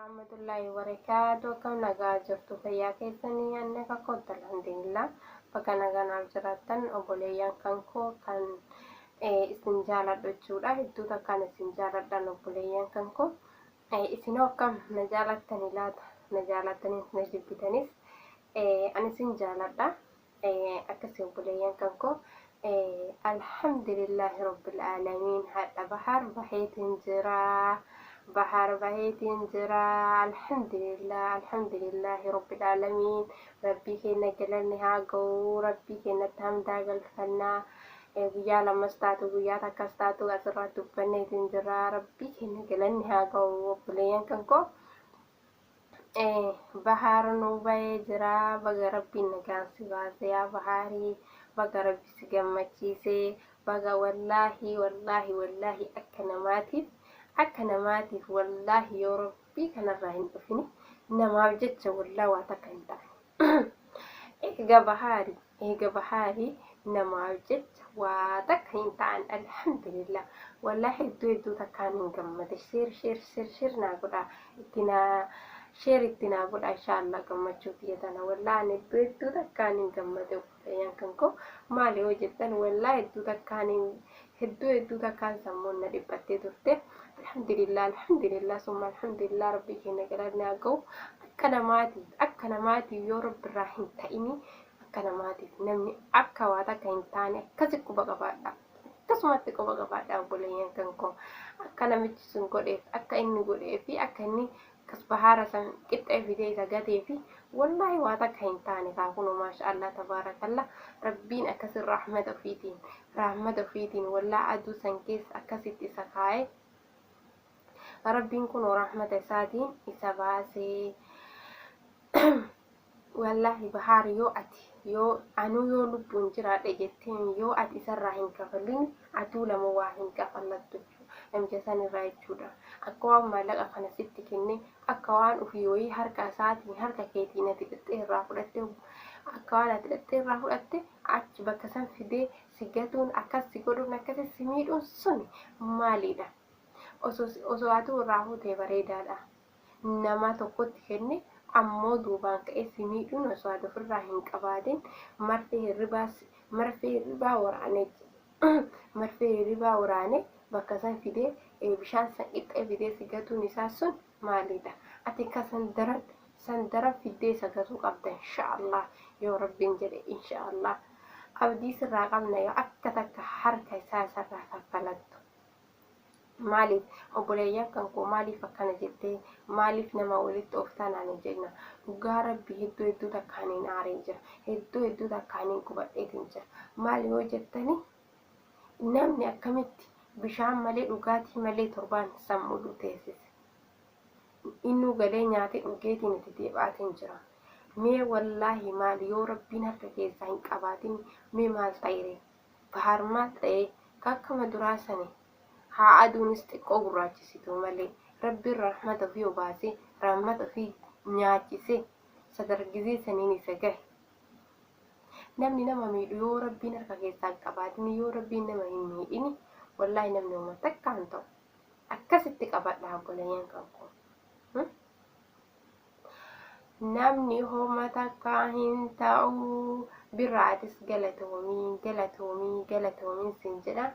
warahmatullahi wabarakatuh. Kam nagaa jirtu fayyaa keessanii annaka kottu alhamdulillah. Bakka nagaan jiraattan obboleeyyan kan koo kan isin jaaladhu jechuudha. Hedduu takkaan isin jaaladhan obboleeyyan kan koo. Isin akkam na jaalattanii laata? Na jaalattaniis na jibbitanis ani isin jaaladha. Akkasii obboleeyyan kan koo. Alhamdulillahi rabbil aalamiin. Hadha bahar baheetiin jira. بحر بهيتين جرا الحمد لله رب العالمين. ربي كنا جلني هاجو ربي كنا تهم داقل فنا ويا لما استاتو ويا تكستاتو أسراتو بنيتين جرا ربي كنا جلني هاجو بليان كنكو بحر نوبي جرا بقى ربي نجان سواسي يا بحري بقى ربي سجمتشيسي بقى والله أكنماتي أكنماتي والله يا ربي كان الرهين أفني نما وجدت والله واتكنت إيجا بحاري نما وجدت واتكنت عن الحمد لله والله يدو تكانين جمد شير نقول اتنا قول إن شاء الله جمد شوفي أنا والله ندو تكانين جمد ينكنكو مالي وجدتن والله يدو تكانين هدو تكان سمونا لبتي درته الحمد لله ثم الحمد لله ربي كنا قلنا جو أكنماتي يا رب الرحيم تأني أكنماتي نمني أكواتا كإنتاني كذكوا بقبادا كسمتكوا بقبادا بولين كنكم أكنمتي سنقول أكإني قول في أكني كسبهارة سن كت أفيدي زجاجي في والله واتا كإنتاني كأكونوا ما شاء الله تبارك الله ربين أكسر رحمة فيتين والله أدو سنكيس أكسيت إسكاي ربين كونوا رحمة سادين إسباسي والله بحار يو أنو لبون جرا دجتين يو أتي سرّاهن كفلين أتولا مواهن كفلت أمجساني رايتشودا أكوان مالك أفنا ستكني أكوان أفيوي هركا ساتي هركا كيتينا تلتين رافلته أكوان تلتين رافلته أجبك سنفدي سجاتون أكاس سيقولون أكاس سميدون سني ماليدا osoo atuu irraa bareedaadha. Nama tokkotti kenne ammoo duubaan ka'ee simiidhuun osoo aduu ofirraa hin qabaatin marfee hirribaa waraanee bakka san fidee bishaan san qixxee fidee sigatuun isaa sun maalidha? Ati akka san daran fidee sagatuu qabda inshaallah yoo rabbiin jedhe inshaallah. Abdii sirraa qabna yoo akka takka harka isaa isarraa kaffalattu. Maaliif obboleeyyan kan koo maaliif akkana jettee maaliif nama walitti ooftanaan jenna dhugaa rabbii hedduu takkaaniin aaree jira hedduu takkaaniin qubadheetiin jira maali yoo jettani namni akkamitti bishaan malee dhugaatii malee torbaan sammuu teessise innuu galee nyaatee dhugeetiin itti deebaatiin jira mee wallaahi maali yoo rabbiin harka keessaa hin qabaatin mee maal ta'ee baharmaa ta'ee kakkama duraa sanii haa aduunis xiqqoo gurraachisitu malee rabbiin rahmata ofii obaasee rahmata ofii nyaachisee sadargisee saniin isa gahe namni nama miidhu yoo rabbiin harka keessaa hin qabaatin yoo rabbiin nama hin miidhini wallaahi namni uummata takkaan ta'u akkasitti qabadha obboleeyyan kan koo namni hooma takkaa hin ta'u biraatis galatoomii sin jedha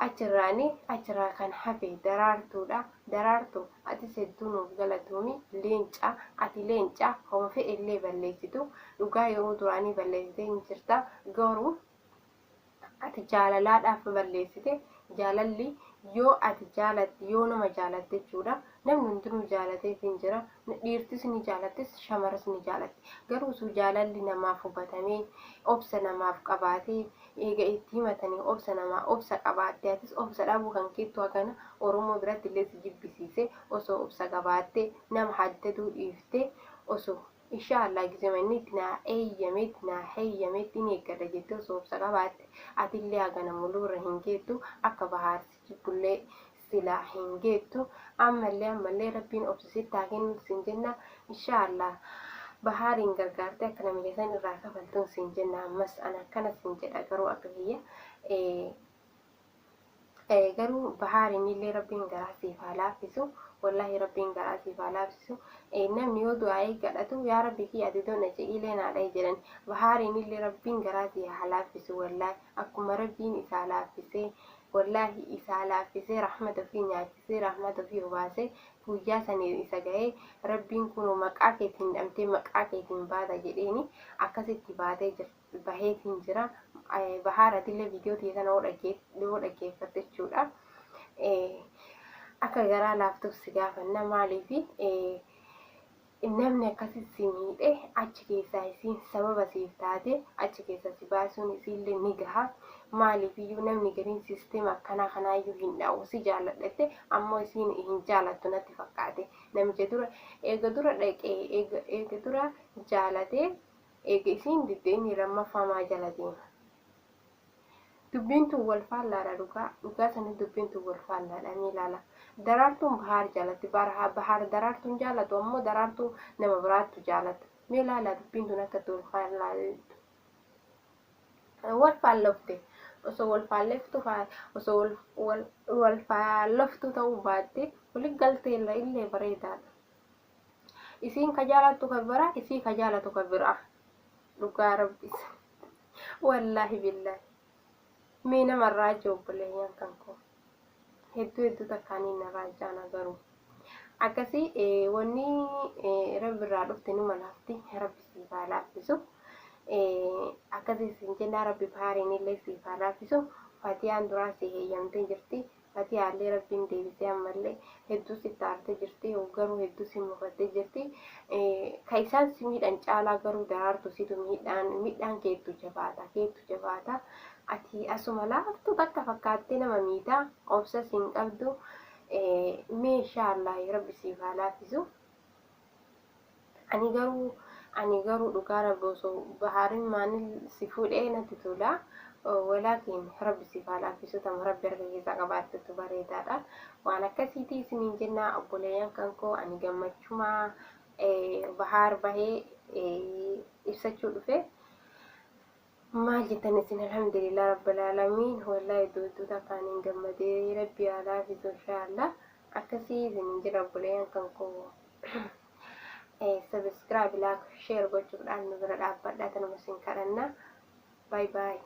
achirraa kan hafe daraartuu ati sedduu nuuf galatoomi leenca ati leenca hooma fedhellee balleessitu dhugaa yeroo duraanii balleessitee hin jirta garuu ati jaalalaadhaaf balleessite jaalalli yoo nama jaalatte jechuudha namni hundinuu jaalateef hin jira dhiirtis ni jaalattis shamaras ni jaalatti garuu osoo jaalalli namaaf hubatamee obsa namaaf qabaatee eega itti himatanii obsa qabaattee atis obsa dhabuu kan keettu hagana oromoo biratti illee si jibbisiise osoo obsa qabaattee nama haddaduu dhiiftee osoo inshaallah gizamanni itti naa heeyyameetti ni eeggata jettee osoo obsa qabaatte atillee hagana muluurra hin geettu akka bahaarsi jibbullee silaa hin geettu ammallee rabbiin obsisitti haa kennu sin jenna inshaallah bahariin gargaarte akka namni san irraa kafaltuun sin jenna ammas ana akkana sin jedha garuu akka kiyya garuu bahaarin illee rabbiin garaa siif haa laaffisu wallahi rabbiin garaa siif haa laaffisu namni yoo du'aa gadhatu yaa rabbi kiyya ati donna jedhiilee naadha jedhan bahaarin illee rabbiin garaa siif haa laaffisu wallahi akkuma rabbiin isaa laaffisee wallahi isaa laaffisee rahmata ofii nyaachisee rahmata ofii obaasee guyyaa sanii isa gahee rabbiin kun maqaa keetiin dhamtee maqaa keetiin baata jedheeni akkasitti baatee baheetiin jira bahaaratillee viidiyoo kana dhaggeeffatte jechuudha. Akka garaa laaftuuf si gaafanna maaliifi namni akkasitti si miidhe achi keessaa isiin sababa siif taate achi keessa si baasuun isiillee ni gaha. Maaliifiyyuu namni gariin sisteema akkanaa kanaayyuu hin dhawu si jaalladhatte ammoo isiin hin jaalattu natti fakkaate namicha dura eega dura dhaqee eega dura jaalatee eega isiin diddeenii lammaffaamaa jala deema. Dubbiin tun wal faallaadha dhugaa sana dubbiin tun wal faallaadha ni ilaala. Daraartuun bahaar jaalatti bahaar daraartuun jaalatu ammoo daraartuu nama biraattu jaalata. Mee ilaala dubbiin tun akka wal faallaaltu. Wal faallofte osoo wal faalleftu osoo wal faalloftu ta'uu baatte waliin galtee illee bareedaadha. Isiin ka jaalattu ka biraa isii ka jaalatu ka biraa dhugaa rabbis wallahi billahi. Mee namarraa joobboleeyyan kan koo hedduu takkaanii narraa jaana garuu akkasii wanni rabbirraa dhufte numa laafti rabbi siif haa laaffisu akkasii siin jennaa rabbi bahaariin illee siif haa laaffisu fatiyaan duraa si heeyyamtee jirti fatiyaallee rabbiin deebisee ammallee hedduu sitti aartee jirti garuu hedduu si mufattee jirti ka isaan si miidhan caalaa garuu daraartu situ miidhaan keettu jabaata. Ati asuma laaftu takka fakkaattee nama miidhaa obsa siin qabdu meeshaallahi rabbi siif haa laaffisu. Ani garuu dhugaa rabbi osoo bahaarin maanil si fuudhee natti tola walaakin rabbi siif haa laaffisu tama rabbi harka keessaa qabaattetu bareedaadha. Waan akkasiitii isiniin jennaa obboleeyyan kan koo ani gammachumaa bahaar bahee ibsachuu dhufe. maal jettan isin alhamdulillah rabbil alamin wallahi duuduuta kaaniin gammadee rabbi haa laafisu inshallah akkasii isin jira buleen kan koo subscribe like share gochuudhaan nu bira dhaabbadhaa tanuma isin kadhanna bye bye.